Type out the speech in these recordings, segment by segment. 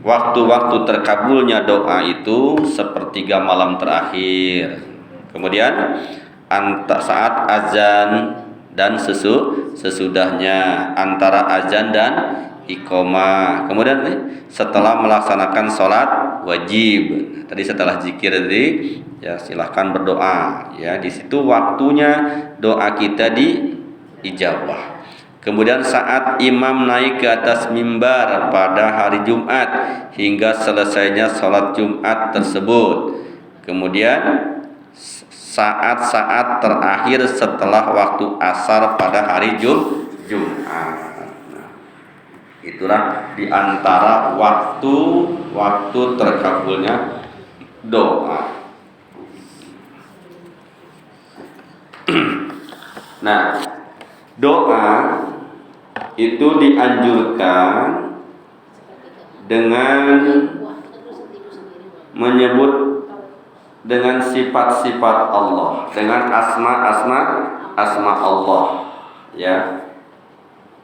waktu-waktu terkabulnya doa itu sepertiga malam terakhir. Kemudian saat azan dan sesudahnya, antara azan dan iqamah. Kemudian setelah melaksanakan sholat wajib. Tadi setelah zikir tadi, ya silahkan berdoa. Ya, di situ waktunya doa kita diijabah. Kemudian saat imam naik ke atas mimbar pada hari Jumat hingga selesainya sholat Jumat tersebut. Kemudian saat-saat terakhir setelah waktu asar pada hari Jumat. Nah, itulah diantara waktu terkabulnya doa. Nah, doa itu dianjurkan dengan menyebut dengan sifat-sifat Allah, dengan asma Allah. Ya,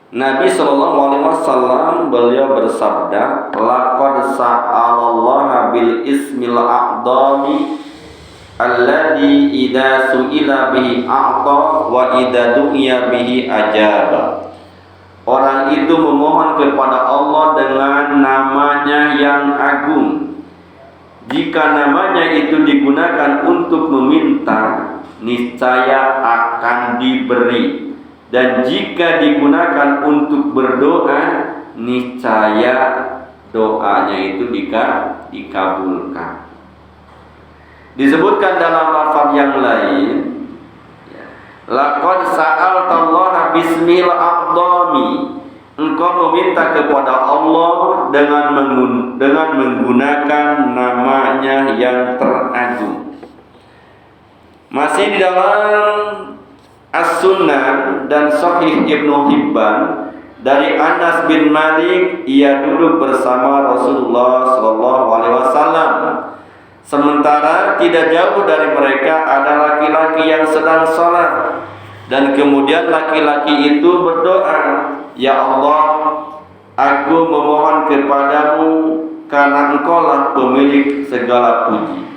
Nabi SAW beliau bersabda, laqad sa'alallaha bil ismil a'dami alladhi idza su'ila bihi a'ta wa idza du'iya bihi ajaba. Orang itu memohon kepada Allah dengan namanya yang agung. Jika namanya itu digunakan untuk meminta, niscaya akan diberi. Dan jika digunakan untuk berdoa, niscaya doanya itu dikabulkan. Disebutkan dalam lafaz yang lain, laqad sa'altallaha bismil a'dami. Engkau meminta kepada Allah dengan menggunakan namanya yang teragung. Masih di dalam As-Sunan dan Sahih Ibnu Hibban dari Anas bin Malik, ia duduk bersama Rasulullah SAW. Sementara tidak jauh dari mereka ada laki-laki yang sedang sholat. Dan kemudian laki-laki itu berdoa, ya Allah, aku memohon kepadamu karena engkaulah pemilik segala puji.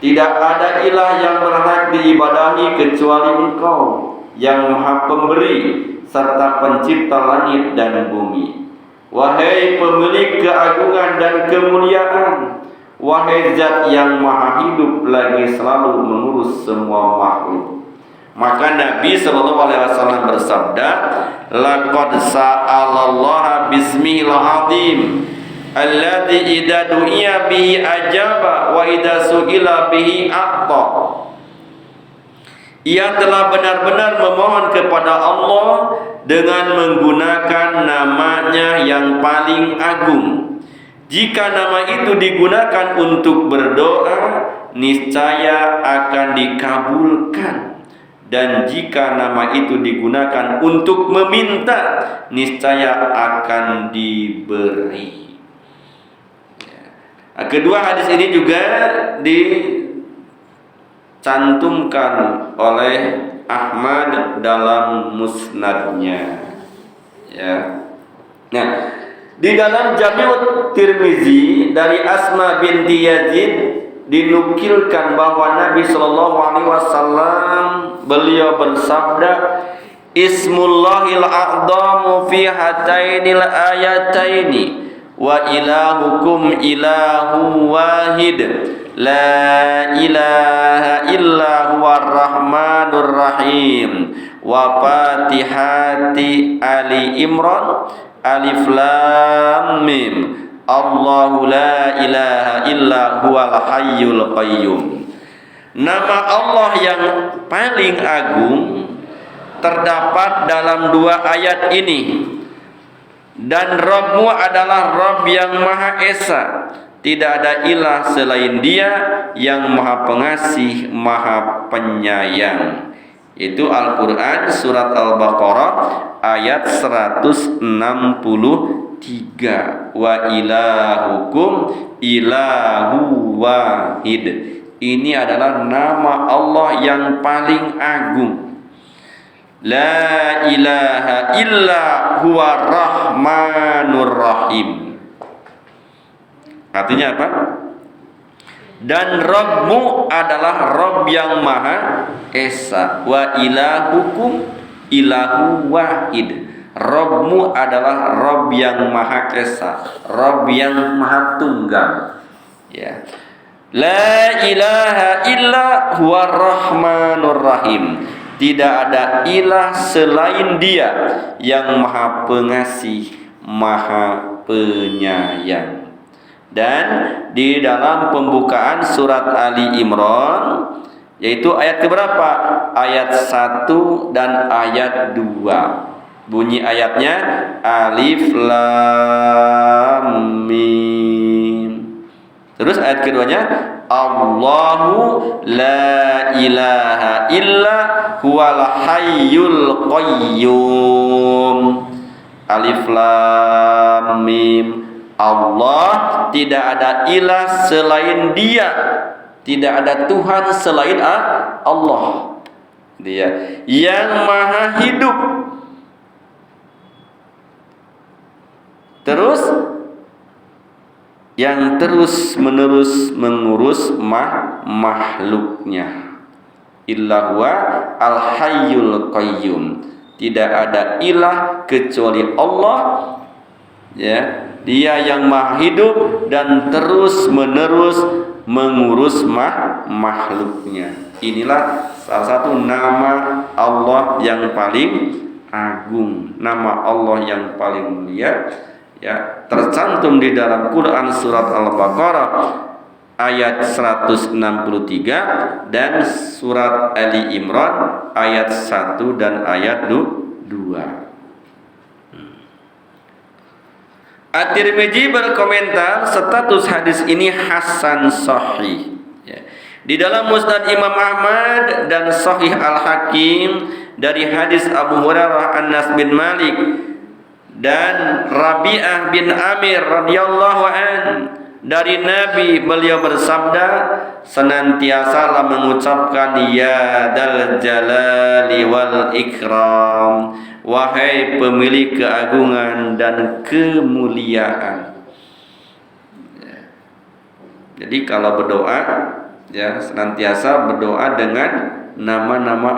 Tidak ada ilah yang berhak diibadahi kecuali engkau, yang maha pemberi serta pencipta langit dan bumi. Wahai pemilik keagungan dan kemuliaan, wahai zat yang maha hidup lagi selalu mengurus semua makhluk. Maka Nabi SAW bersabda, laqad sa'alallaha bismihil azim alladzi idza du'iya bihi ajaba wa idza su'ila bihi a'ta. Ia telah benar-benar memohon kepada Allah dengan menggunakan namanya yang paling agung. Jika nama itu digunakan untuk berdoa, niscaya akan dikabulkan. Dan jika nama itu digunakan untuk meminta, niscaya akan diberi. Kedua hadis ini juga dicantumkan oleh Ahmad dalam musnadnya. Ya. Nah, di dalam Jami'ut Tirmizi dari Asma binti Yazid dinukilkan bahwa Nabi SAW beliau bersabda, Ismullahil a'dhamu fi hatainil ayataini wa ilahukum ilahu wahid la ilaha illa huwar rahmanur rahim wa fatihati Ali Imran alif lam mim Allahu la ilaha illa huwal hayyul qayyum. Nama Allah yang paling agung terdapat dalam dua ayat ini. Dan Rabbmu adalah Rabb yang Maha Esa. Tidak ada ilah selain Dia yang Maha Pengasih, Maha Penyayang. Itu Al-Quran surat Al-Baqarah ayat 163. Wa ilahukum ilahu wahid. Ini adalah nama Allah yang paling agung. La ilaha illa huwa rahmanur rahim. Artinya apa? Dan Rabbmu adalah Rabb yang Maha Esa. Wa ilahukum ilahu wahid. Rabbmu adalah Rabb yang Maha Esa, Rabb yang Maha Tunggal. Ya. La ilaha illa huwa rahmanur rahim. Tidak ada ilah selain Dia yang Maha Pengasih, Maha Penyayang. Dan di dalam pembukaan surat Ali Imran, yaitu ayat keberapa? Ayat 1 dan ayat 2. Bunyi ayatnya Alif Lam Mim. Terus ayat keduanya Allahu la ilaha illa huwal hayyul qayyum. Alif Lam Mim. Allah, tidak ada ilah selain Dia, tidak ada Tuhan selain Allah. Dia yang Maha Hidup. Terus yang terus menerus mengurus makhluknya. Illa huwa al-hayyul qayyum. Tidak ada ilah kecuali Allah, ya. Dia yang Maha Hidup dan terus menerus mengurus makhluknya. Inilah salah satu nama Allah yang paling agung, nama Allah yang paling mulia, ya, tercantum di dalam Quran surat Al-Baqarah ayat 163 dan surat Ali Imran ayat 1 dan ayat 2. At-Tirmidzi berkomentar status hadis ini hasan sahih. Ya. Di dalam Musnad Imam Ahmad dan Sahih Al-Hakim dari hadis Abu Hurairah, Anas bin Malik dan Rabi'ah bin Amir radhiyallahu an dari Nabi, beliau bersabda, senantiasalah mengucapkan ya dal jalali wal ikram, wahai pemilik keagungan dan kemuliaan. Jadi kalau berdoa, ya, senantiasa berdoa dengan nama-nama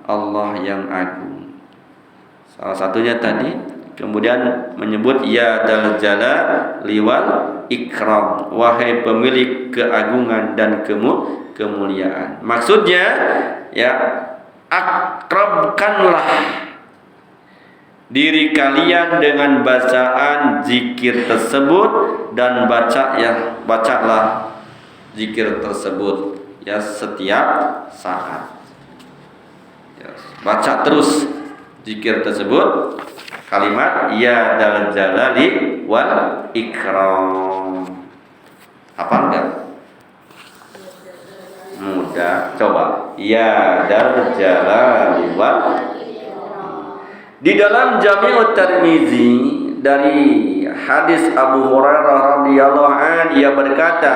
Allah yang agung. Salah satunya tadi, kemudian menyebut ya dal jalali wal ikram, wahai pemilik keagungan dan kemuliaan. Maksudnya, ya, akrabkanlah diri kalian dengan bacaan zikir tersebut dan bacalah zikir tersebut, ya, setiap saat. Ya, baca terus zikir tersebut, kalimat ya dal jalali wal ikram. Hafal enggak? Mudah. Coba. Ya dal jalali wal. Di dalam Jami'ut Tirmizi dari hadis Abu Hurairah radhiyallahu anhu, ia berkata,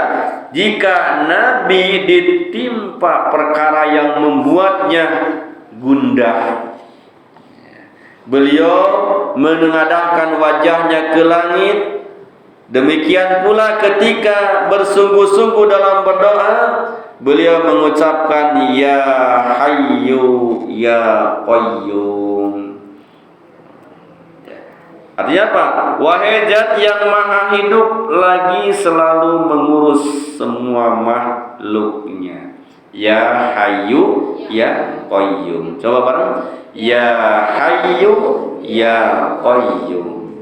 jika Nabi ditimpa perkara yang membuatnya gundah, beliau menengadahkan wajahnya ke langit. Demikian pula ketika bersungguh-sungguh dalam berdoa, beliau mengucapkan ya hayyu ya qayyum. Artinya apa? Wahai Zat yang Maha Hidup lagi selalu mengurus semua makhluknya. Ya hayyu ya qayyum. Coba bareng. Ya hayyu ya qayyum.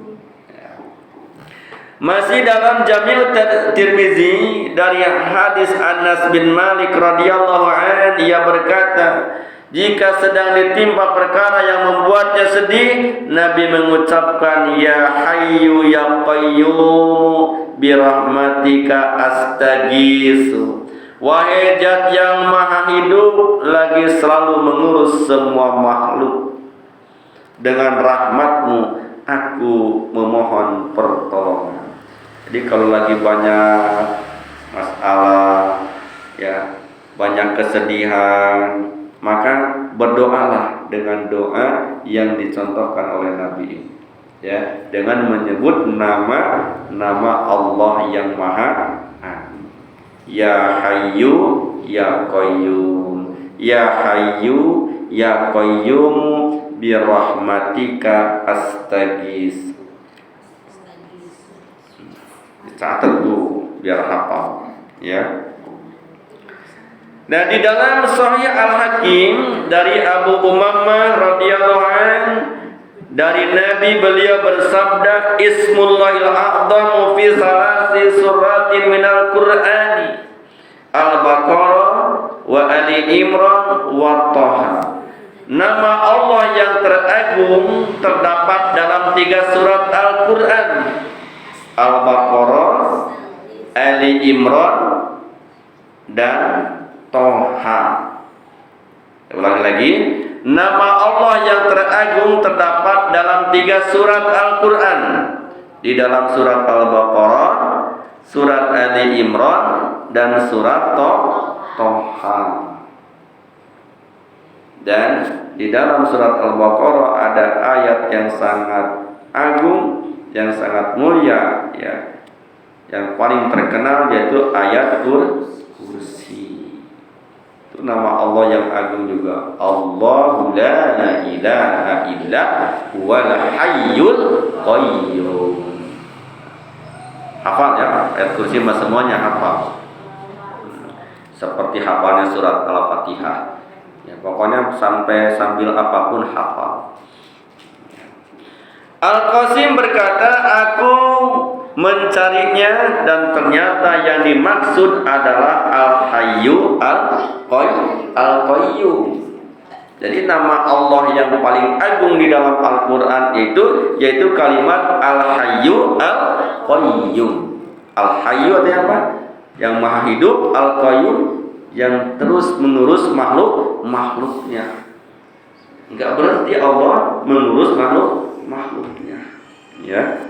Masih dalam Jami'ut Tirmizi dari hadis Anas bin Malik radhiyallahu anhu, ia berkata, jika sedang ditimpa perkara yang membuatnya sedih, Nabi mengucapkan ya hayyu ya qayyum bi rahmatika astaghiitsu. Wahai Zat yang Maha Hidup lagi selalu mengurus semua makhluk, dengan rahmat-Mu aku memohon pertolongan. Jadi kalau lagi banyak masalah, ya, banyak kesedihan, maka berdoalah dengan doa yang dicontohkan oleh Nabi, ya, dengan menyebut nama Allah yang Maha Agung. Ya Hayyu Ya Qayyum, Ya Hayyu Ya Qayyum bi rahmatika astaghits. Dicatat tuh biar hafal, ya. Dan di dalam Sahih Al-Hakim dari Abu Umamah radhiyallahu anhu, dari Nabi, beliau bersabda, Ismullahil a'zamu fi salasi suratin minal Qur'ani, Al-Baqarah wa Ali Imran wa Thaha. Nama Allah yang teragung terdapat dalam 3 surat Al-Quran, Al-Baqarah, Ali Imran, dan Thaha. Ulangi lagi. Nama Allah yang teragung terdapat dalam 3 surat Al-Quran. Di dalam surat Al-Baqarah, surat Ali Imran, dan surat Thaha. Dan di dalam surat Al-Baqarah ada ayat yang sangat agung, yang sangat mulia, ya, yang paling terkenal, yaitu ayat kursi. Itu nama Allah yang agung juga. Allahu la ilaha illa huwal hayyul qayyum. Hafal ya, ayat kursi mah semuanya hafal. Seperti hafalnya surat Al-Fatihah. Ya, pokoknya sambil apapun hafal. Al-Qasim berkata, aku mencarinya dan ternyata yang dimaksud adalah Al-Hayyu Al-Qayyum. Jadi nama Allah yang paling agung di dalam Al-Quran itu yaitu kalimat Al-Hayyu Al-Qayyum. Al-Hayyu artinya apa? Yang maha hidup, Al-Qayyum yang terus mengurus makhluknya. Enggak berhenti Allah mengurus makhluknya, ya.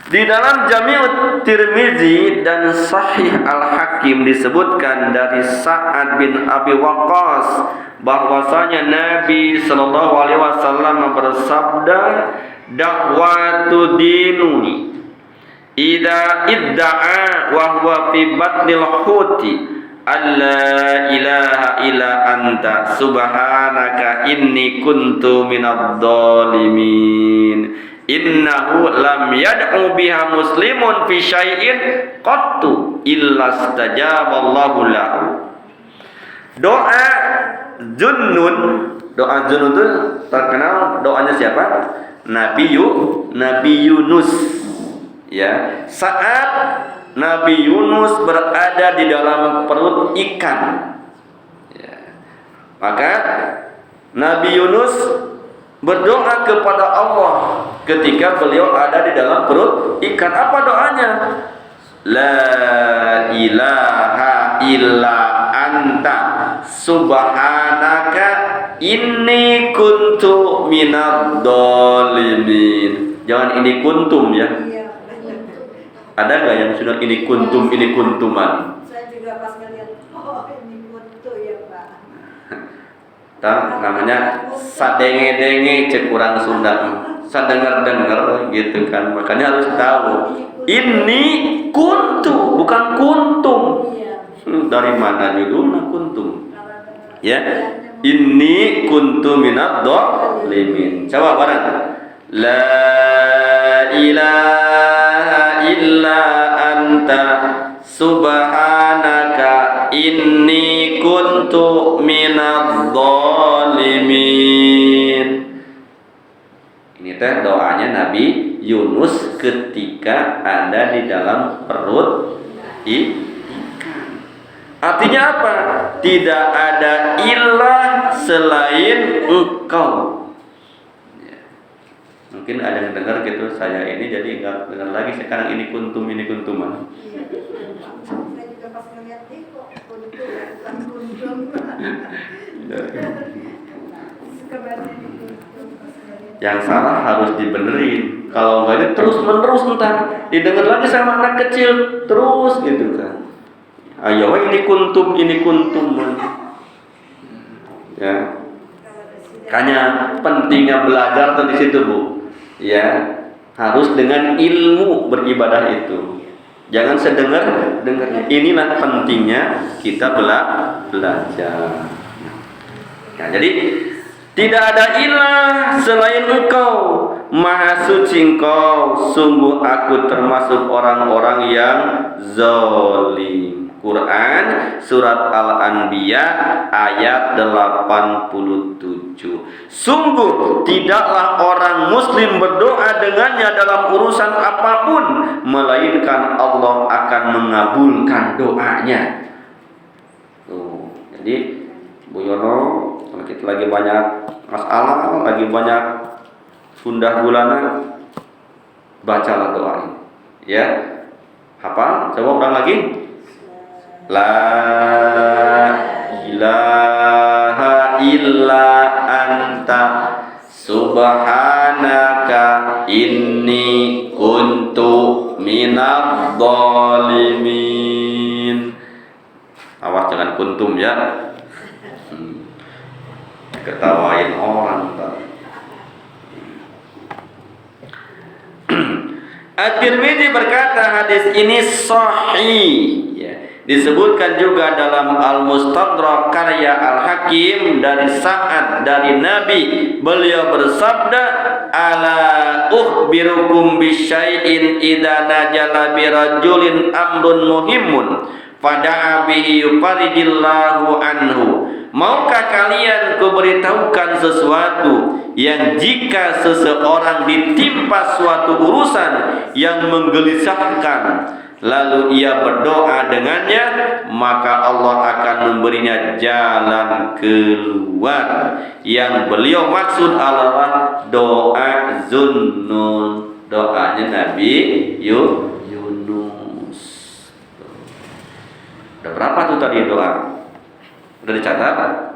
Di dalam Jami'ut Tirmizi dan Sahih Al-Hakim disebutkan dari Sa'ad bin Abi Waqqas bahwasanya Nabi sallallahu alaihi wasallam bersabda, "Da'watu dinuni idza idda'a wa huwa fi batnil huti alla ilaha illa anta subhanaka inni kuntu minadh dhalimin innahu lam yad'u biha muslimun fi syai'in qattu illa istajaballahu lahu." Doa Junnun itu terkenal doanya siapa? Nabi Yunus, ya. Saat Nabi Yunus berada di dalam perut ikan, ya, maka Nabi Yunus berdoa kepada Allah ketika beliau ada di dalam perut ikan. Apa doanya? La ilaha illa anta subhanaka inni kuntu minadh dhalimin. Jangan ini kuntum, ya. Ada gak yang sudah ini kuntum, ini kuntuman? Saya juga pas ngeliat, oh ini kuntu ya Pak. Namanya sadenge-denge cek kurang Sunda, sadenger-denger gitu kan. Makanya harus tahu ini kuntu bukan kuntum. Dari mana judulnya kuntum? Ya, ini kuntu minadh dhalimin. Coba bareng. La ilaha illa anta subhanaka inni kuntu minadh dhalimin. Ini teh doanya Nabi Yunus ketika ada di dalam perut ikan. Artinya apa? Tidak ada ilah selain Engkau. Mungkin ada yang dengar gitu, saya ini jadi enggak dengar lagi sekarang ini kuntuman. Saya juga pas ngeliat kok kuntu bukan kuntum. Yang salah harus dibenerin. Kalau enggak terus menerus entar didengar lagi sama anak kecil terus gitu kan. Ayo ini kuntum. Ya. Makanya pentingnya belajar tuh di situ, Bu. Ya, harus dengan ilmu beribadah itu. Jangan sedengar-dengarnya. Inilah pentingnya kita belajar. Nah, jadi tidak ada ilah selain Engkau, Maha suci Engkau. Sungguh aku termasuk orang-orang yang zalim. Quran surat Al-Anbiya ayat 87. Sungguh tidaklah orang muslim berdoa dengannya dalam urusan apapun, melainkan Allah akan mengabulkan doanya. Tuh, jadi Bu Yono, kalau kita lagi banyak masalah, lagi banyak gundah gulana, bacalah doa ini. Ya, hafal? Coba ulang lagi. La ilaha illa anta subhanaka inni kuntu minadh dhalimin. Awas jangan kuntum ya. Ketawain orang. At-Tirmidzi berkata hadis ini sahih, ya. Disebutkan juga dalam Al-Mustadrak karya Al-Hakim dari Sa'ad dari Nabi, beliau bersabda, ala ukhbirukum bisyai'in idza najala birajulin amrun muhimmun fada'a bihi yufaridillahu anhu. Maukah kalian kuberitahukan sesuatu yang jika seseorang ditimpa suatu urusan yang menggelisahkan, lalu ia berdoa dengannya, maka Allah akan memberinya jalan keluar. Yang beliau maksud adalah doa Zunnun, doanya Nabi Yunus. Udah berapa tuh tadi doa? Udah dicatat?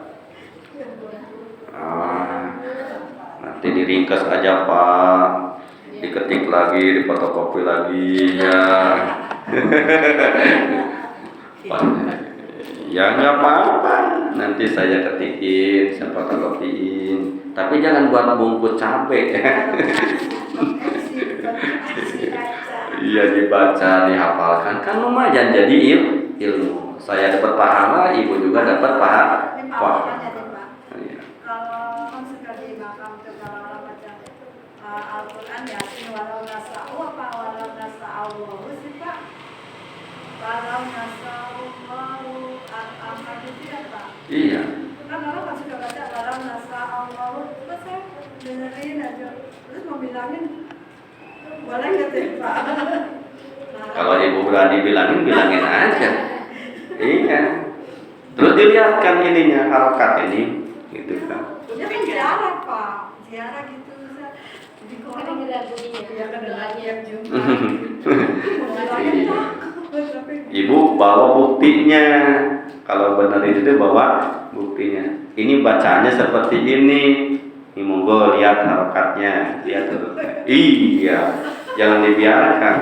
Nanti diringkas aja Pak, diketik lagi, difotokopi lagi ya. Ya nggak apa-apa, nanti saya ketikin, saya fotokopiin. Tapi jangan buat bungkus cabai. Iya, dibaca, dihafalkan, kan lumayan jadi ilmu. Saya dapat pahala, ibu juga dapat pahala. Kalau sudah di makam itu kalau orang baca Al-Quran ya, walau nasa'u apa walau nasa'u sih Pak? Walau nasa'u al-amad itu ya Pak? Iya. Kan orang kan sudah baca walau nasa'u, terus saya dengerin aja, terus mau bilangin boleh nggak tuh Pak? Kalau ibu berani bilangin aja. Iya. Terus dilihatkan ininya, harokat ini, gitu kan. Ya kan ziarah Pak, ziarah gitu. Jadi kok ya kedengaran yang juga. Ibu bawa buktinya. Kalau benar itu bawa buktinya. Ini bacanya seperti ini. Ini monggo lihat harokatnya, lihat harokatnya. Iya, jangan dibiarkan.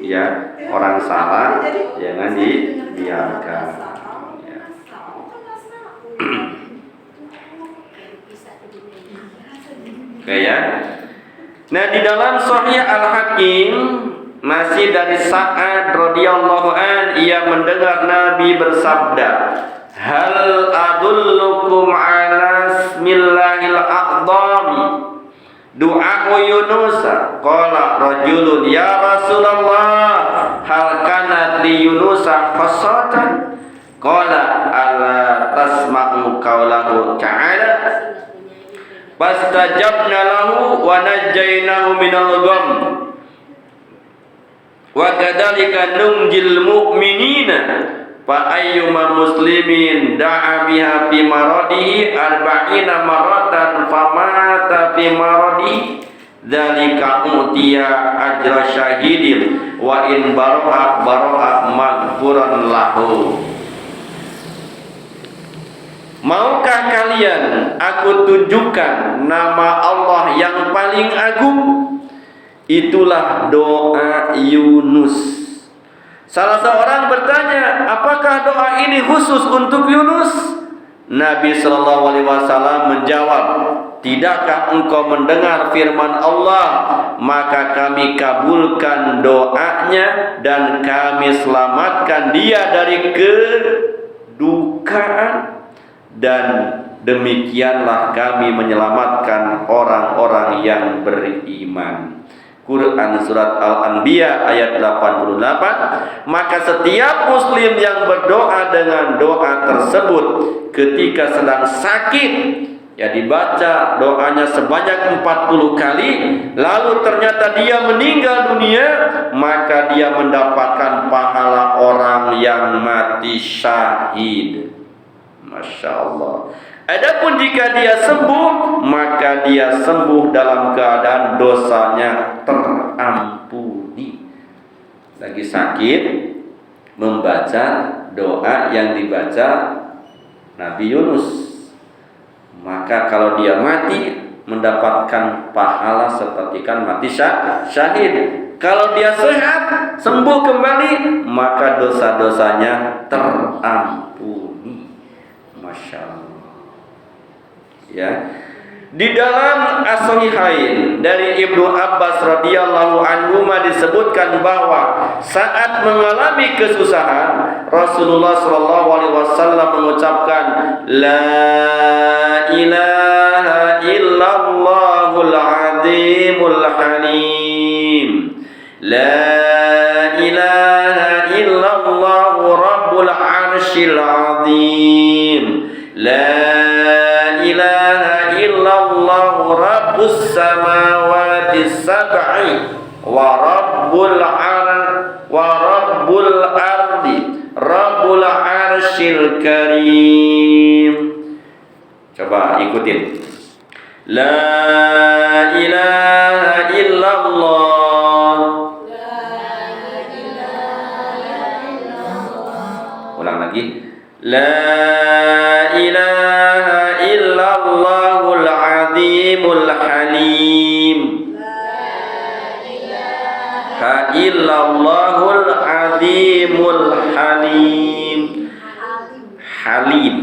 Ya, orang salah jangan dibiarkan. Ya. Oke ya. Nah, di dalam Sahih Al-Hakim masih dari Sa'ad radhiyallahu an, ia mendengar Nabi bersabda, hal adullukum ala ismillahil a'zami du'a Yunus. Qala rajulun ya Rasulullah hal kana li Yunus khassatan. Qala ala tasma'u qawlahu ta'ala fastajabna lahu wa najjaynahu minal gham wa kadzalika nunjil mu'minina fa ayyuma muslimin da'a biha fi maradihi arba'ina maratan famata fi maradihi dzalika utiya ajra syahidin wa in bara'a maghfuran lahu. Maukah kalian aku tunjukkan nama Allah yang paling agung? Itulah doa Yunus. Salah seorang bertanya, apakah doa ini khusus untuk Yunus? Nabi sallallahu alaihi wasallam menjawab, "Tidakkah engkau mendengar firman Allah? Maka kami kabulkan doanya dan kami selamatkan dia dari kedukaan, dan demikianlah kami menyelamatkan orang-orang yang beriman." Quran surat Al-Anbiya ayat 88. Maka setiap muslim yang berdoa dengan doa tersebut ketika sedang sakit, ya dibaca doanya sebanyak 40 kali, lalu ternyata dia meninggal dunia, maka dia mendapatkan pahala orang yang mati syahid. Masya Allah. Adapun jika dia sembuh, maka dia sembuh dalam keadaan dosanya terampuni. Lagi sakit, membaca doa yang dibaca Nabi Yunus, maka kalau dia mati mendapatkan pahala seperti kan mati syahid. Kalau dia sehat, sembuh kembali, maka dosa-dosanya terampuni. Masya Allah. Ya, di dalam As-Sahihain dari Ibnu Abbas radhiyallahu anhu disebutkan bahwa saat mengalami kesusahan, Rasulullah sallallahu alaihi wasallam mengucapkan la ilaha illallahul azimul halim, la ilaha illallah rabbul arsyil azim, la ilaha illallah rabbus samawati sab'i wa rabbul ardi rabbul arsyil karim. Coba ikutin. La ilaha illallah. Ulang lagi. La ilaha illallahul azimul halim. Ha illallahul azimul halim. Halim.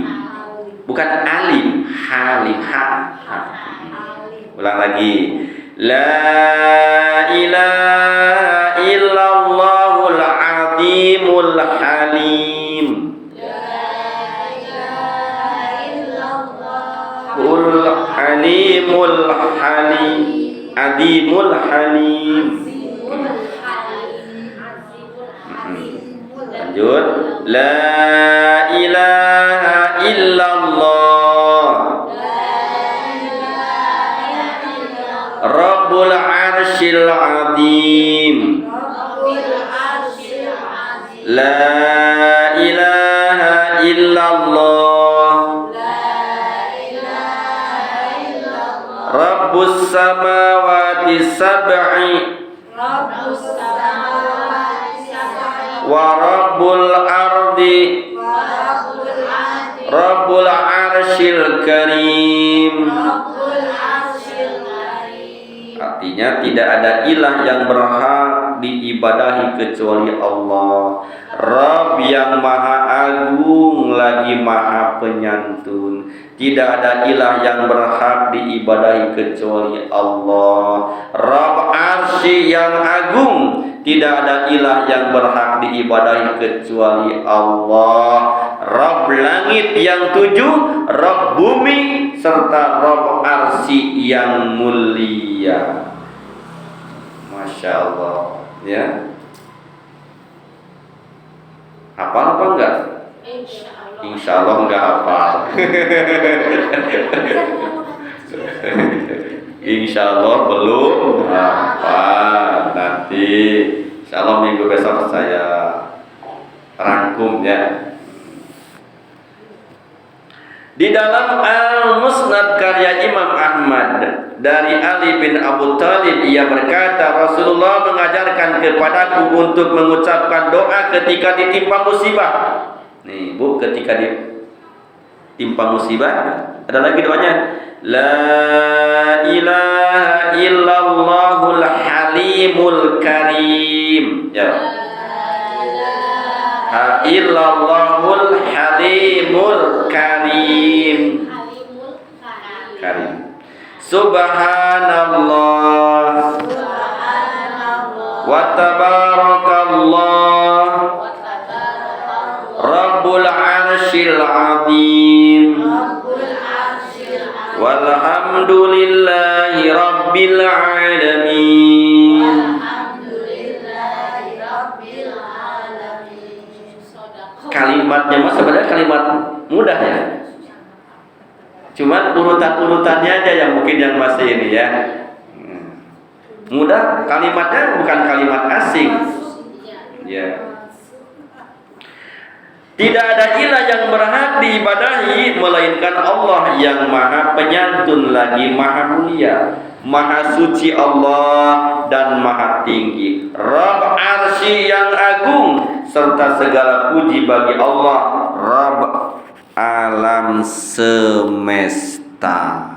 Bukan alim, halim. Ulang lagi. La ilaha illallahul azimul halim. Alimul halim, adimul halim. Lanjut. La ilaha illallah rabbul arsyil azim. La ilaha illallah rabbus samawati sab'i wa rabbul ardi rabbul arsyil karim. Artinya tidak ada ilah yang berhak diibadahi kecuali Allah, Rabb yang maha agung lagi maha penyantun. Tidak ada ilah yang berhak diibadahi kecuali Allah, Rabb arsy yang agung. Tidak ada ilah yang berhak diibadahi kecuali Allah, Rabb langit yang 7, Rabb bumi, serta Rabb arsy yang mulia. Masya Allah, ya. Hafal apa enggak? Insya Allah enggak hafal. Insya Allah belum hafal. Nanti insya Allah minggu besok saya rangkum ya. Di dalam Al-Musnad karya Imam Ahmad dari Ali bin Abu Thalib, ia berkata, Rasulullah mengajarkan kepadaku untuk mengucapkan doa ketika ditimpa musibah. Nih Bu, ketika ditimpa musibah ada lagi doanya. La ilaha illallahul halimul karim. Ya. illallahul halimul karim. Karim. Subhanallah wa tabarakallah Rabbul arsyil azim walhamdulillahi rabbil alamin. Kalimatnya mah sebenarnya kalimat mudah ya. Cuman urutan-urutannya aja yang mungkin yang masih ini ya. Mudah, kalimatnya bukan kalimat asing. Ya. Tidak ada ilah yang berhak diibadahi melainkan Allah yang Maha Penyantun lagi Maha Mulia, Maha Suci Allah dan Maha Tinggi. Rabb arsy yang agung serta segala puji bagi Allah, Rabb alam semesta.